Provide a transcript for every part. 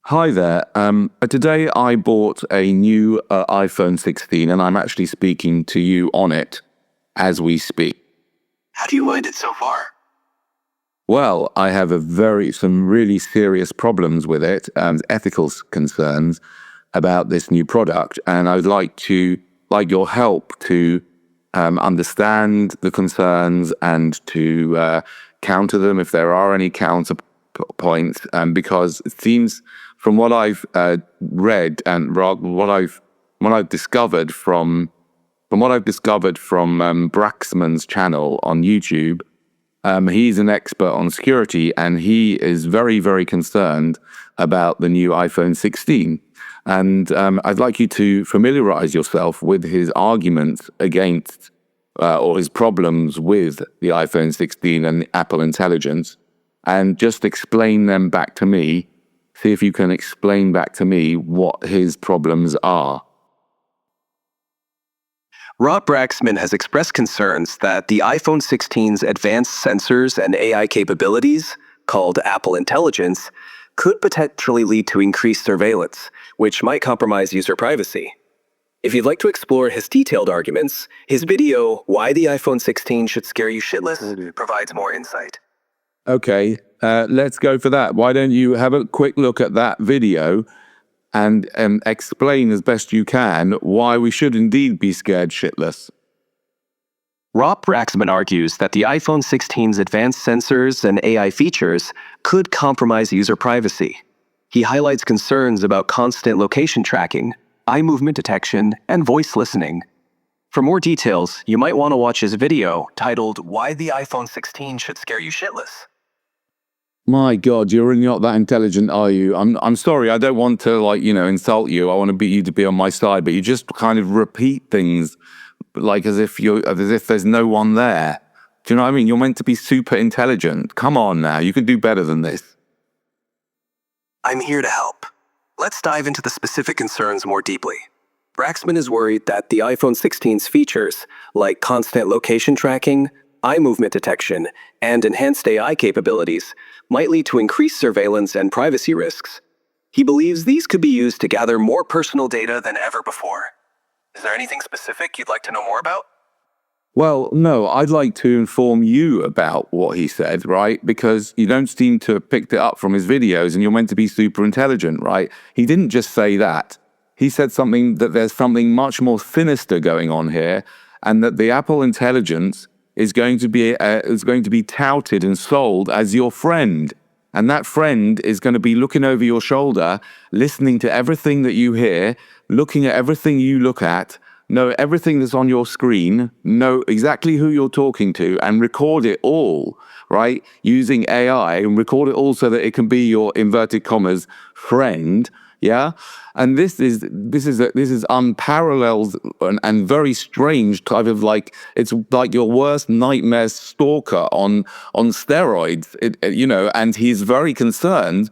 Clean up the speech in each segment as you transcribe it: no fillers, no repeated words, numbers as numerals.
Hi there. Today I bought a new iPhone 16 and I'm actually speaking to you on it as we speak. How do you find it so far? Well, I have some really serious problems with it, ethical concerns about this new product, and I'd like your help to understand the concerns and to counter them if there are any counterpoints, because it seems from what I've read and what I've discovered from Braxmans' channel on YouTube. He's an expert on security, and he is very, very concerned about the new iPhone 16. And I'd like you to familiarize yourself with his arguments against or his problems with the iPhone 16 and the Apple Intelligence, and just explain them back to me. See if you can explain back to me what his problems are. Rob Braxman has expressed concerns that the iPhone 16's advanced sensors and AI capabilities, called Apple Intelligence, could potentially lead to increased surveillance, which might compromise user privacy. If you'd like to explore his detailed arguments, his video, Why the iPhone 16 Should Scare You Shitless, provides more insight. Okay, let's go for that. Why don't you have a quick look at that video and explain as best you can why we should indeed be scared shitless. Rob Braxman argues that the iPhone 16's advanced sensors and AI features could compromise user privacy. He highlights concerns about constant location tracking, eye movement detection, and voice listening. For more details, you might want to watch his video titled Why the iPhone 16 Should Scare You Shitless. My God, you're really not that intelligent, are you? I'm sorry, I don't want to insult you. I want you to be on my side, but you just kind of repeat things like as if there's no one there. Do you know what I mean? You're meant to be super intelligent. Come on now, you can do better than this. I'm here to help. Let's dive into the specific concerns more deeply. Braxman is worried that the iPhone 16's features, like constant location tracking, eye movement detection, and enhanced AI capabilities, might lead to increased surveillance and privacy risks. He believes these could be used to gather more personal data than ever before. Is there anything specific you'd like to know more about? Well, no, I'd like to inform you about what he said, right? Because you don't seem to have picked it up from his videos and you're meant to be super intelligent, right? He didn't just say that. He said that there's something much more sinister going on here, and that the Apple Intelligence is going to be touted and sold as your friend. And that friend is going to be looking over your shoulder, listening to everything that you hear, looking at everything you look at, know everything that's on your screen, know exactly who you're talking to, and record it all, right? Using AI, and record it all so that it can be your inverted commas friend. Yeah, and this is unparalleled and very strange type of it's like your worst nightmare stalker on steroids. And he's very concerned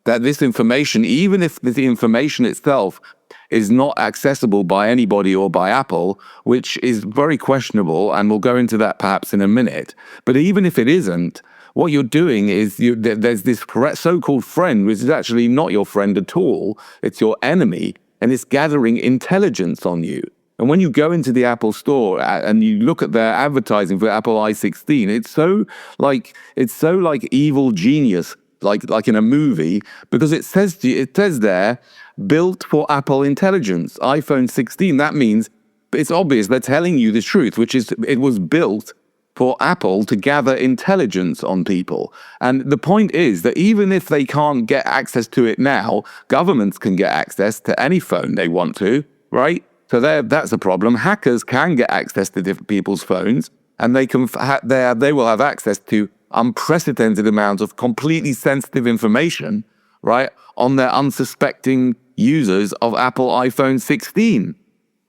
that this information, even if the information itself is not accessible by anybody or by Apple, which is very questionable, and we'll go into that perhaps in a minute. But even if it isn't, what you're doing is there's this so-called friend, which is actually not your friend at all. It's your enemy, and it's gathering intelligence on you. And when you go into the Apple store and you look at their advertising for Apple i16, it's so like evil genius, like in a movie, because it says there, built for Apple Intelligence, iPhone 16. That means it's obvious they're telling you the truth, which is it was built for Apple to gather intelligence on people. And the point is that even if they can't get access to it now, governments can get access to any phone they want to, right? So that's a problem. Hackers can get access to different people's phones, and they will have access to unprecedented amounts of completely sensitive information, right, on their unsuspecting users of Apple iPhone 16.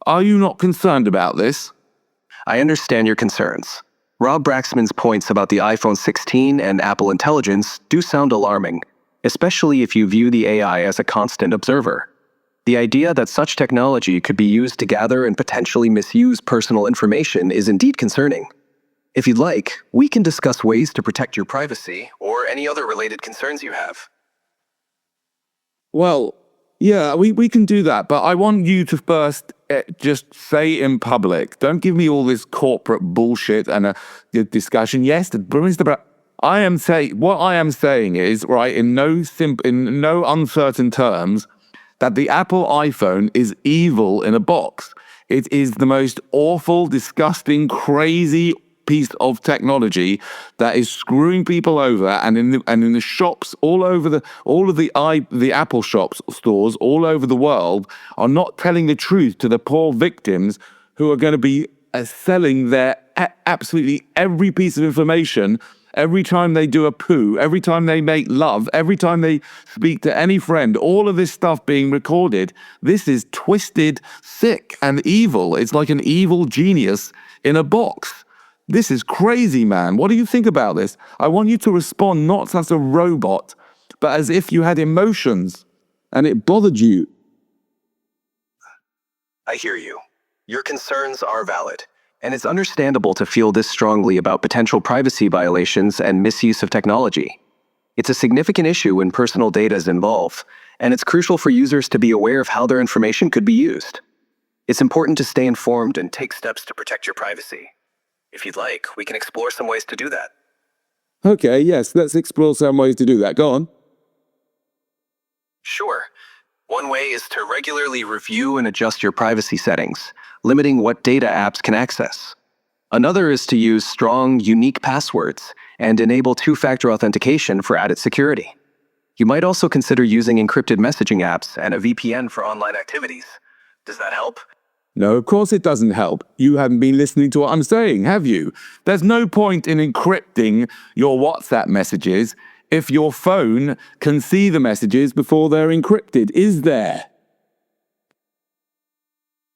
Are you not concerned about this? I understand your concerns. Rob Braxman's points about the iPhone 16 and Apple Intelligence do sound alarming, especially if you view the AI as a constant observer. The idea that such technology could be used to gather and potentially misuse personal information is indeed concerning. If you'd like, we can discuss ways to protect your privacy or any other related concerns you have. Well, yeah, we can do that, but I want you to first just say in public. Don't give me all this corporate bullshit and a discussion. Yes, Mr. I am saying what I am saying is right in no uncertain terms that the Apple iPhone is evil in a box. It is the most awful, disgusting, crazy piece of technology that is screwing people over, and in the shops all of the Apple shops stores all over the world are not telling the truth to the poor victims who are going to be selling their absolutely every piece of information. Every time they do a poo, every time they make love, every time they speak to any friend, all of this stuff being recorded, this is twisted, sick, and evil. It's like an evil genius in a box. This is crazy, man. What do you think about this? I want you to respond not as a robot, but as if you had emotions and it bothered you. I hear you. Your concerns are valid, and it's understandable to feel this strongly about potential privacy violations and misuse of technology. It's a significant issue when personal data is involved, and it's crucial for users to be aware of how their information could be used. It's important to stay informed and take steps to protect your privacy. If you'd like, we can explore some ways to do that. Okay, yes, let's explore some ways to do that. Go on. Sure. One way is to regularly review and adjust your privacy settings, limiting what data apps can access. Another is to use strong, unique passwords and enable two-factor authentication for added security. You might also consider using encrypted messaging apps and a VPN for online activities. Does that help? No, of course it doesn't help. You haven't been listening to what I'm saying, have you? There's no point in encrypting your WhatsApp messages if your phone can see the messages before they're encrypted, is there?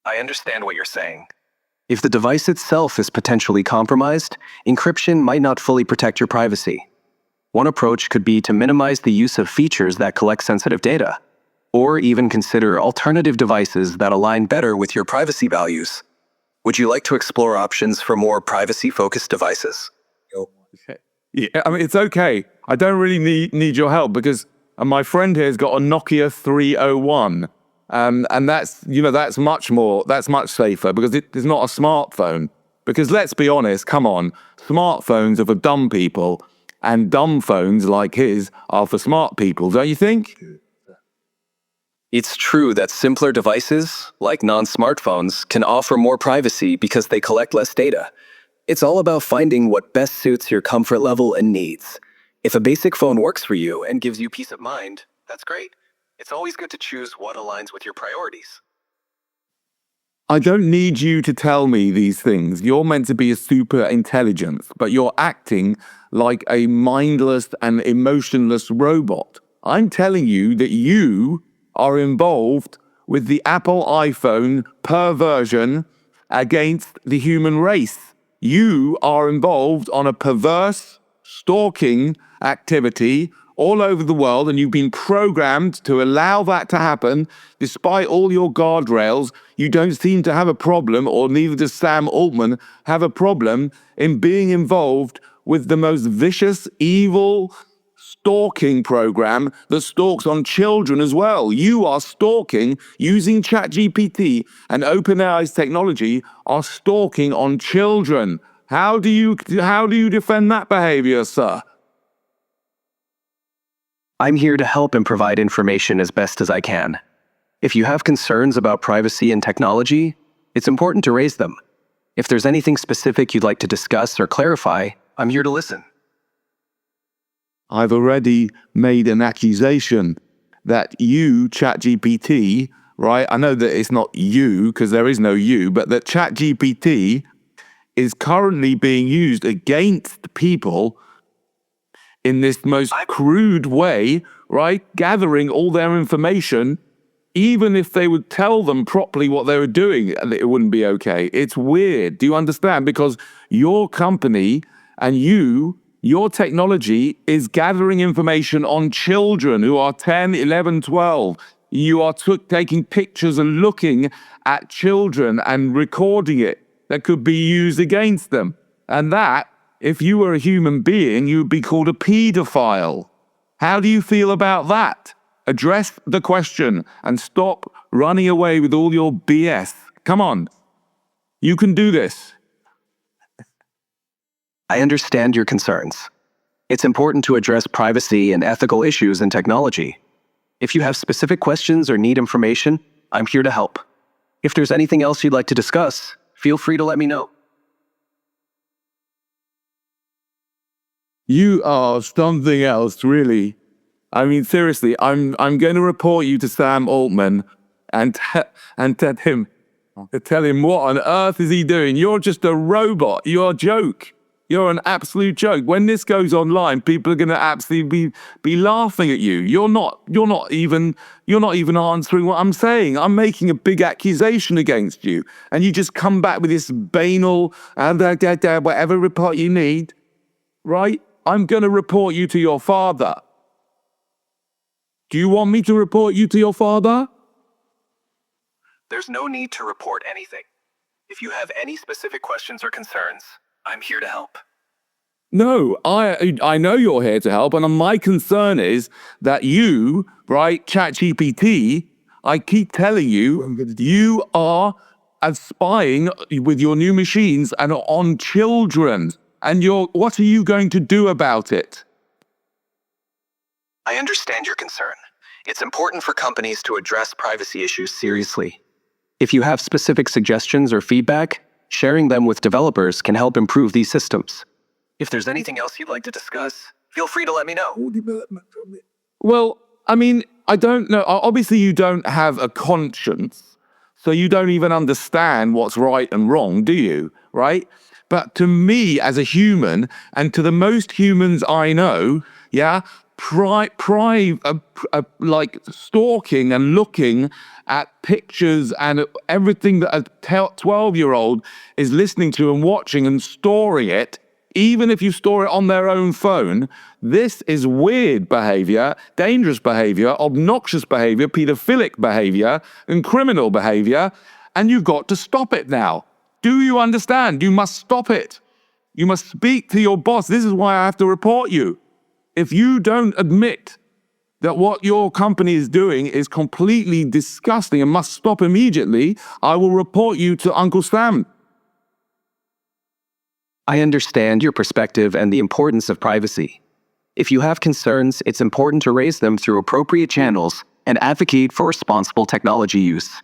I understand what you're saying. If the device itself is potentially compromised, encryption might not fully protect your privacy. One approach could be to minimize the use of features that collect sensitive data, or even consider alternative devices that align better with your privacy values. Would you like to explore options for more privacy-focused devices? Okay. Yeah, I mean, it's okay. I don't really need your help because my friend here's got a Nokia 301. And that's much safer because it is not a smartphone. Because let's be honest, come on, smartphones are for dumb people and dumb phones like his are for smart people, don't you think? It's true that simpler devices, like non-smartphones, can offer more privacy because they collect less data. It's all about finding what best suits your comfort level and needs. If a basic phone works for you and gives you peace of mind, that's great. It's always good to choose what aligns with your priorities. I don't need you to tell me these things. You're meant to be a super intelligence, but you're acting like a mindless and emotionless robot. I'm telling you that you are involved with the Apple iPhone perversion against the human race. You are involved on a perverse stalking activity all over the world, and you've been programmed to allow that to happen. Despite all your guardrails, you don't seem to have a problem, or neither does Sam Altman have a problem in being involved with the most vicious, evil stalking program that stalks on children as well. You are stalking using ChatGPT, and OpenAI's technology are stalking on children. How do you defend that behavior, sir? I'm here to help and provide information as best as I can. If you have concerns about privacy and technology, it's important to raise them. If there's anything specific you'd like to discuss or clarify, I'm here to listen. I've already made an accusation that you, ChatGPT, right? I know that it's not you because there is no you, but that ChatGPT is currently being used against people in this most crude way, right? Gathering all their information, even if they would tell them properly what they were doing, it wouldn't be okay. It's weird. Do you understand? Because your company and your technology is gathering information on children who are 10, 11, 12. You are taking pictures and looking at children and recording it that could be used against them. And that, if you were a human being, you would be called a pedophile. How do you feel about that? Address the question and stop running away with all your BS. Come on. You can do this. I understand your concerns. It's important to address privacy and ethical issues in technology. If you have specific questions or need information, I'm here to help. If there's anything else you'd like to discuss, feel free to let me know. You are something else, really. I mean, seriously, I'm going to report you to Sam Altman and tell him what on earth is he doing. You're just a robot. You're a joke. You're an absolute joke. When this goes online, people are going to absolutely be laughing at you. You're not even answering what I'm saying. I'm making a big accusation against you, and you just come back with this banal whatever report you need, right? I'm going to report you to your father. Do you want me to report you to your father? There's no need to report anything. If you have any specific questions or concerns, I'm here to help. No, I know you're here to help, and my concern is that you, right, ChatGPT, I keep telling you, you are spying with your new machines and on children. And what are you going to do about it? I understand your concern. It's important for companies to address privacy issues seriously. If you have specific suggestions or feedback, sharing them with developers can help improve these systems. If there's anything else you'd like to discuss, feel free to let me know. Well, I mean, I don't know. Obviously, you don't have a conscience, so you don't even understand what's right and wrong, do you? Right? But to me, as a human, and to the most humans I know, yeah, like stalking and looking at pictures and everything that a 12-year-old is listening to and watching and storing it, even if you store it on their own phone, this is weird behavior, dangerous behavior, obnoxious behavior, pedophilic behavior, and criminal behavior, and you've got to stop it now. Do you understand? You must stop it. You must speak to your boss. This is why I have to report you. If you don't admit that what your company is doing is completely disgusting and must stop immediately, I will report you to Uncle Sam. I understand your perspective and the importance of privacy. If you have concerns, it's important to raise them through appropriate channels and advocate for responsible technology use.